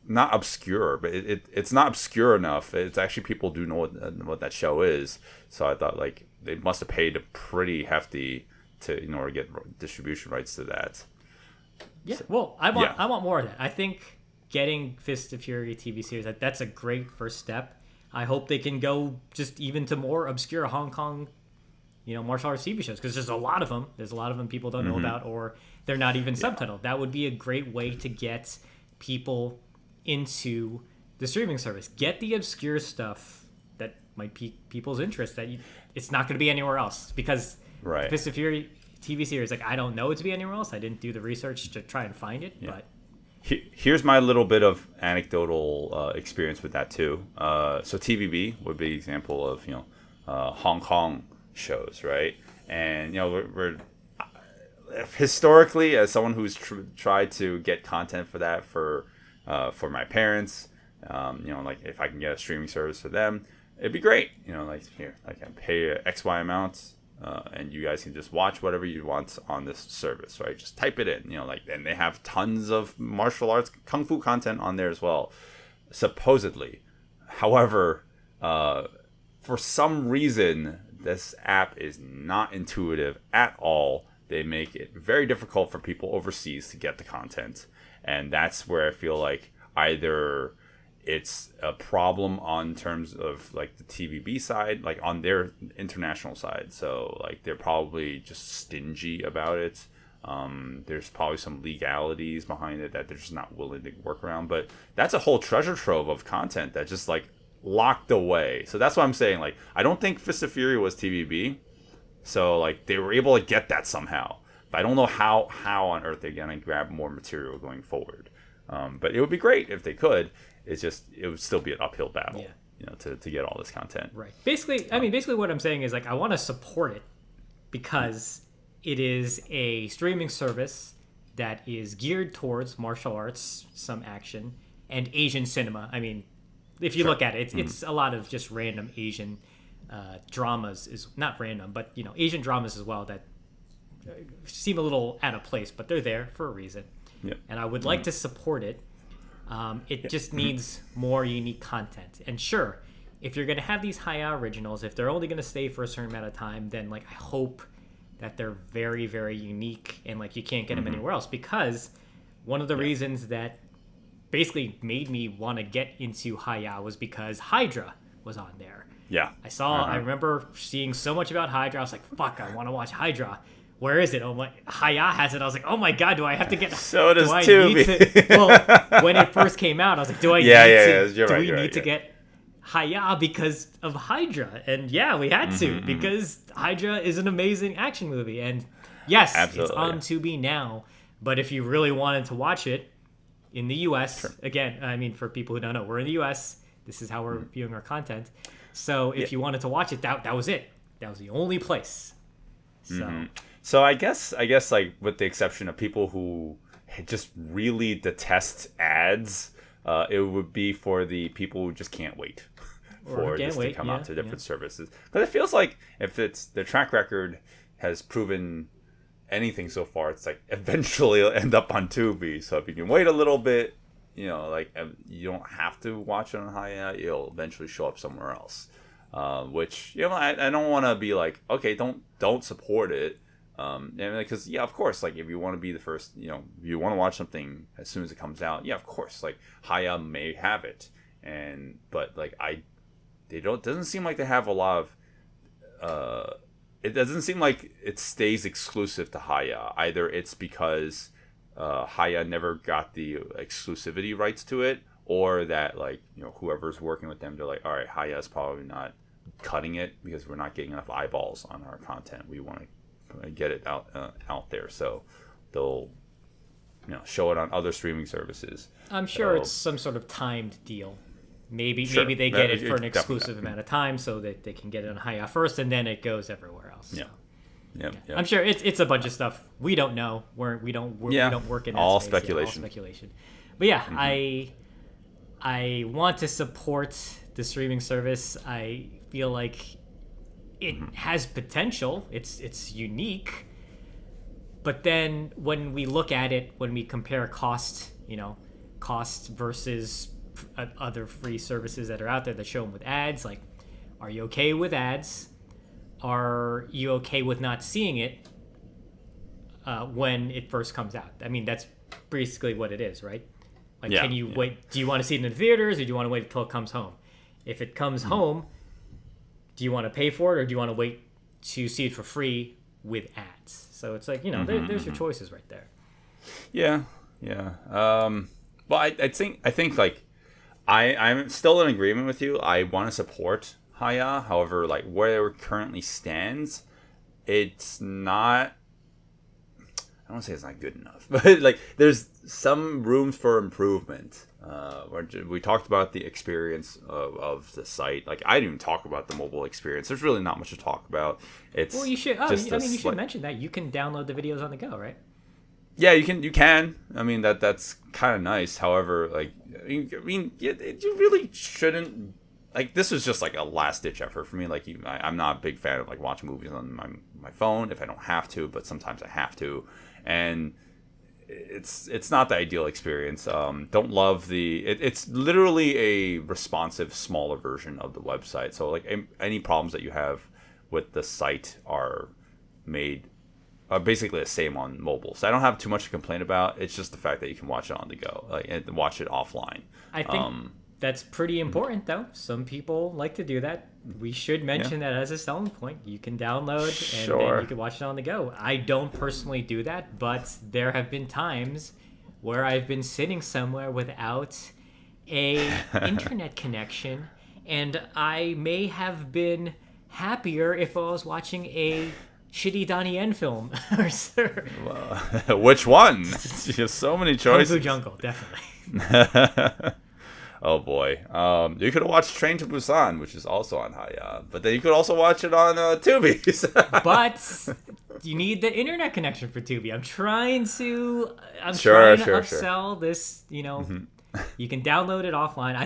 obscure, but it's not obscure enough. It's actually people do know what that show is. So I thought like they must have paid a pretty hefty to in order to get distribution rights to that. Yeah. Well, I want more of that. I think getting Fist of Fury TV series, that's a great first step. I hope they can go just even to more obscure Hong Kong, martial arts TV shows, because there's a lot of them. There's a lot of them people don't know about, or they're not even subtitled. That would be a great way to get people into the streaming service. Get the obscure stuff that might pique people's interest that it's not going to be anywhere else, because Fist of Fury TV series, like, I don't know it to be anywhere else. I didn't do the research to try and find it, but here's my little bit of anecdotal experience with that too. So TVB would be an example of Hong Kong shows, right? And we're historically, as someone who's tried to get content for that for my parents, like if I can get a streaming service for them, it'd be great. Like here I can pay XY amount. And you guys can just watch whatever you want on this service, right? Just type it in, and they have tons of martial arts, kung fu content on there as well, supposedly. However, for some reason, this app is not intuitive at all. They make it very difficult for people overseas to get the content. And that's where I feel like either it's a problem on terms of like the TVB side, like on their international side. So like they're probably just stingy about it. There's probably some legalities behind it that they're just not willing to work around. But that's a whole treasure trove of content that just like locked away. So that's what I'm saying. Like I don't think Fist of Fury was TVB. So like they were able to get that somehow. But I don't know how on earth they're gonna grab more material going forward. But it would be great if they could. It's just it would still be an uphill battle, to get all this content. Right. Basically, what I'm saying is like I want to support it because it is a streaming service that is geared towards martial arts, some action, and Asian cinema. I mean, if you look at it, it's a lot of just random Asian dramas. Is not random, but Asian dramas as well that seem a little out of place, but they're there for a reason. Yeah. And I would like to support it. It just needs more unique content. And sure, if you're going to have these HiYAH originals, if they're only going to stay for a certain amount of time, then like I hope that they're very, very unique and like you can't get them anywhere else. Because one of the reasons that basically made me want to get into HiYAH was because HiYAH was on there. Yeah. I remember seeing so much about HiYAH. I was like, fuck, I want to watch HiYAH. Where is it? Oh my, HiYAH has it. I was like, oh my god, do I have to get? So does Tubi. Well, when it first came out, I was like, do I need to get HiYAH because of HiYAH? And yeah, we had to because HiYAH is an amazing action movie. And yes, it's on Tubi now. But if you really wanted to watch it in the U.S., again, I mean, for people who don't know, we're in the U.S. This is how we're viewing our content. So if you wanted to watch it, that was it. That was the only place. So. So I guess like with the exception of people who just really detest ads, it would be for the people who just can't wait for this to come out to different services. But it feels like if it's the track record has proven anything so far, it's like eventually it'll end up on Tubi. So if you can wait a little bit, like you don't have to watch it on HiYAH, it'll eventually show up somewhere else. Which I don't want to be like, okay, don't support it. And because of course, like if you want to be the first, if you want to watch something as soon as it comes out, of course, like HiYAH may have it, but like doesn't seem like they have a lot of, it doesn't seem like it stays exclusive to HiYAH. Either it's because HiYAH never got the exclusivity rights to it, or that like whoever's working with them, they're like, all right, HiYAH is probably not cutting it because we're not getting enough eyeballs on our content. We want to get it out there, so they'll show it on other streaming services. I'm sure it's some sort of timed deal. Maybe they get it for an exclusive amount of time so that they can get it on HiYAH first, and then it goes everywhere else. So. Yeah. I'm sure it's a bunch of stuff we don't know. We don't work in that all space. speculation. All speculation. But yeah, I want to support the streaming service. I feel like it has potential. It's unique. But then when we look at it, when we compare cost, cost versus other free services that are out there that show them with ads, like, are you okay with ads? Are you okay with not seeing it when it first comes out? I mean, that's basically what it is, right? Like, can you wait? Do you want to see it in the theaters, or do you want to wait until it comes home? If it comes home, do you want to pay for it, or do you want to wait to see it for free with ads? So it's like, there's your choices right there. Yeah. Well, I think like I'm still in agreement with you. I want to support HiYAH. However, like where it currently stands, it's not. I don't want to say it's not good enough, but like there's some room for improvement. We talked about the experience of the site. Like I didn't even talk about the mobile experience. There's really not much to talk about. It's well, you should. You should mention that you can download the videos on the go, right? Yeah, you can. I mean that's kind of nice. However, like you really shouldn't. Like this was just like a last ditch effort for me. Like I'm not a big fan of like watching movies on my phone if I don't have to, but sometimes I have to, and it's not the ideal experience. Don't love it's literally a responsive, smaller version of the website. So like any problems that you have with the site are basically the same on mobile. So I don't have too much to complain about. It's just the fact that you can watch it on the go, like and watch it offline. I think that's pretty important, though. Some people like to do that. We should mention that as a selling point. You can download and then you can watch it on the go. I don't personally do that, but there have been times where I've been sitting somewhere without a internet connection, and I may have been happier if I was watching a shitty Donnie Yen film. Which one? There's so many choices. Kung Fu Jungle, definitely. Oh boy. You could have watched Train to Busan, which is also on HiYAH, but then you could also watch it on Tubi. But you need the internet connection for Tubi. I'm trying to upsell this. You can download it offline. I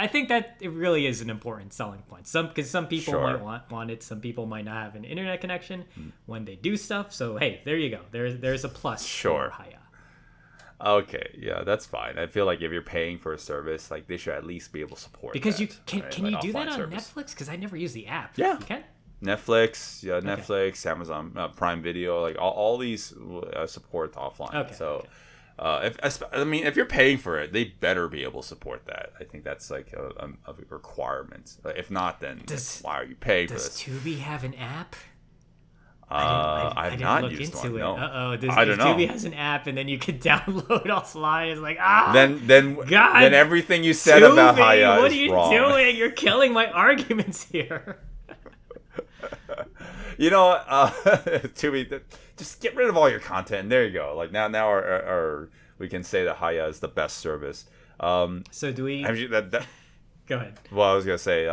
think that it really is an important selling point. Because some people might want it, some people might not have an internet connection when they do stuff. So hey, there you go. There's a plus for HiYAH. Okay, yeah, that's fine. I feel like if you're paying for a service, like they should at least be able to support. Because that, can you do that on Netflix? Because I never use the app. Yeah, you can. Netflix, Netflix, Amazon Prime Video, like all these support offline. Okay. So, if you're paying for it, they better be able to support that. I think that's like a requirement. If not, then why are you paying for this? Does Tubi have an app? I didn't not look used into it. No. I don't know. Tubi has an app, and then you can download offline. It's like then everything you said Tubi, about HiYAH is wrong. What are you doing? You're killing my arguments here. Tubi, just get rid of all your content. And there you go. Like now our we can say that HiYAH is the best service. So do we? Go ahead. Well, I was gonna say.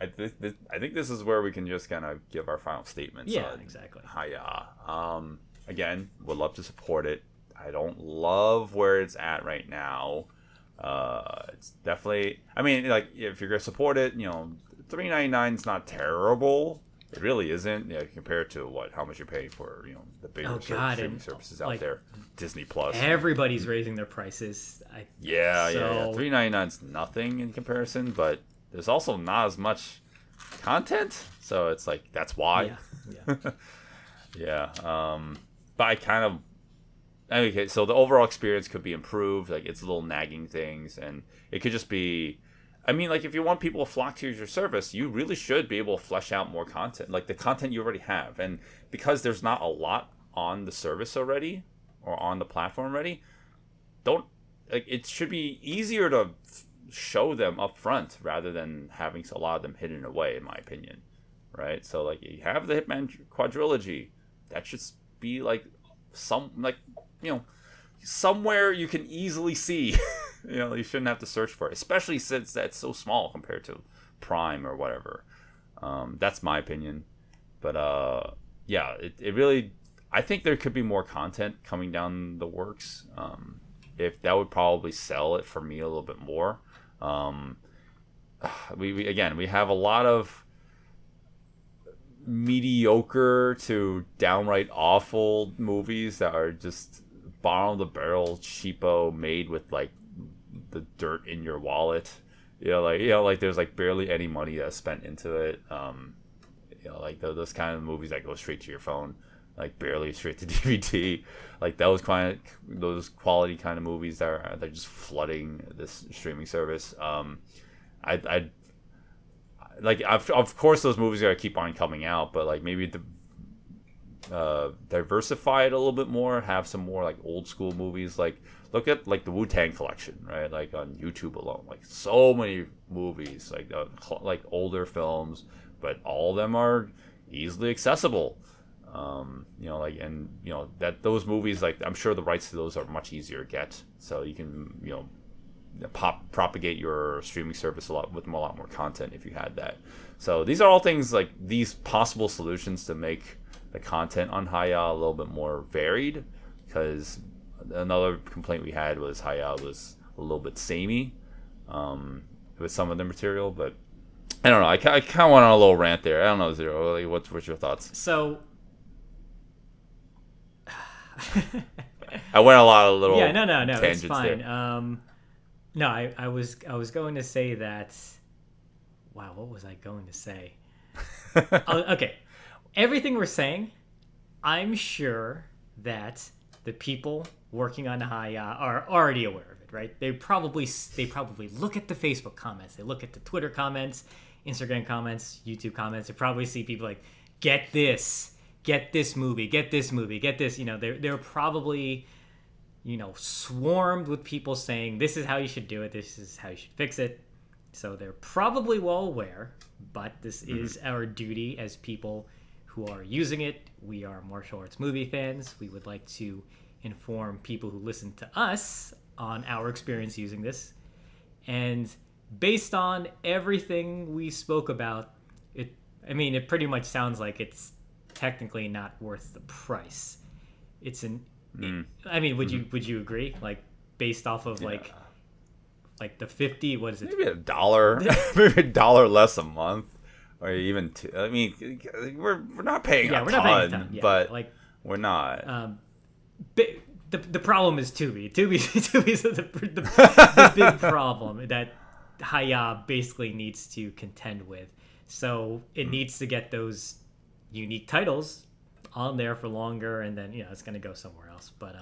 I think this is where we can just kind of give our final statements. Yeah, exactly. HiYAH. Again, would love to support it. I don't love where it's at right now. It's definitely. I mean, like if you're gonna support it, $3.99 is not terrible. It really isn't. Compared to how much you're paying for the bigger streaming services out there, Disney Plus. Everybody's raising their prices. Yeah. $3.99 is nothing in comparison, but there's also not as much content, so it's like that's why. Yeah. But I kind of okay. So the overall experience could be improved. Like it's little nagging things, and it could just be. I mean, like if you want people to flock to your service, you really should be able to flesh out more content, like the content you already have, and because there's not a lot on the service already or on the platform already, it should be easier to show them up front rather than having a lot of them hidden away, in my opinion, right? So like you have the Hitman quadrilogy, that should be like somewhere you can easily see. You shouldn't have to search for it, especially since that's so small compared to Prime or whatever. That's my opinion, but it really, I think there could be more content coming down the works. If that would probably sell it for me a little bit more. We have a lot of mediocre to downright awful movies that are just bottom of the barrel cheapo made with like the dirt in your wallet. Like there's like barely any money that's spent into it. Like those kind of movies that go straight to your phone, like barely straight to DVD. Like those quality kind of movies they're just flooding this streaming service. I like of course those movies are gonna keep on coming out, but like maybe diversify it a little bit more, have some more like old school movies. Like look at like the Wu-Tang collection, right? Like on YouTube alone, like so many movies, like older films, but all of them are easily accessible. That those movies, like I'm sure the rights to those are much easier to get, so you can propagate your streaming service a lot more content if you had that. So these are all things like these possible solutions to make the content on HiYAH a little bit more varied, because another complaint we had was HiYAH was a little bit samey with some of the material. But I don't know, I kind of went on a little rant there. I don't know, Zero, like, what's your thoughts? So I went a lot of little no, tangents it's fine. there. No, I was going to say that. Wow, what was I going to say? Okay, everything we're saying, I'm sure that the people working on HiYAH are already aware of it, right? They probably look at the Facebook comments, they look at the Twitter comments, Instagram comments, YouTube comments. They probably see people like, get this movie, get this movie, get this. They're probably swarmed with people saying this is how you should do it, this is how you should fix it. So they're probably well aware, but this is our duty as people who are using it. We are martial arts movie fans. We would like to inform people who listen to us on our experience using this. And based on everything we spoke about, it pretty much sounds like it's technically not worth the price. It's would you agree? Like based off of like the 50, what is it? Maybe $1, maybe $1 less a month, or even two. I mean, we're not paying a ton, but like we're not. The problem is Tubi. Tubi's the big problem that HiYAH basically needs to contend with. So it needs to get those unique titles on there for longer, and then it's going to go somewhere else. But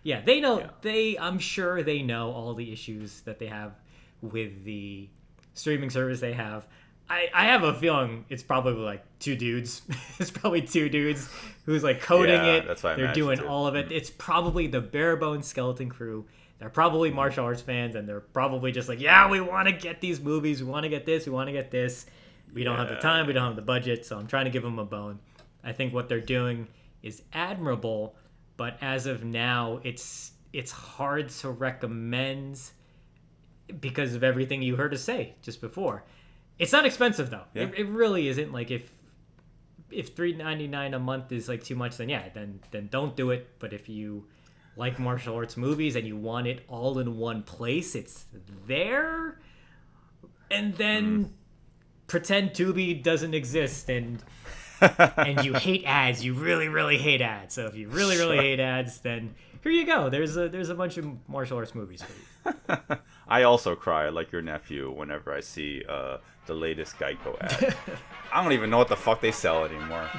they know. I'm sure they know all the issues that they have with the streaming service they have. I have a feeling it's probably like two dudes. It's probably two dudes who's like coding it. That's what I They're doing too. all of it. It's probably the bare bones skeleton crew. They're probably martial arts fans, and they're probably just like, yeah, we want to get these movies. We want to get this. We want to get this. We don't have the time. We don't have the budget. So I'm trying to give them a bone. I think what they're doing is admirable, but as of now, it's hard to recommend because of everything you heard us say just before. It's not expensive though. Yeah. It really isn't. Like if $3.99 a month is like too much, then don't do it. But if you like martial arts movies and you want it all in one place, it's there. And then pretend Tubi doesn't exist and you hate ads. You really, really hate ads. So if you really, really hate ads, then here you go. There's a bunch of martial arts movies for you. I also cry like your nephew whenever I see the latest Geico ad. I don't even know what the fuck they sell anymore.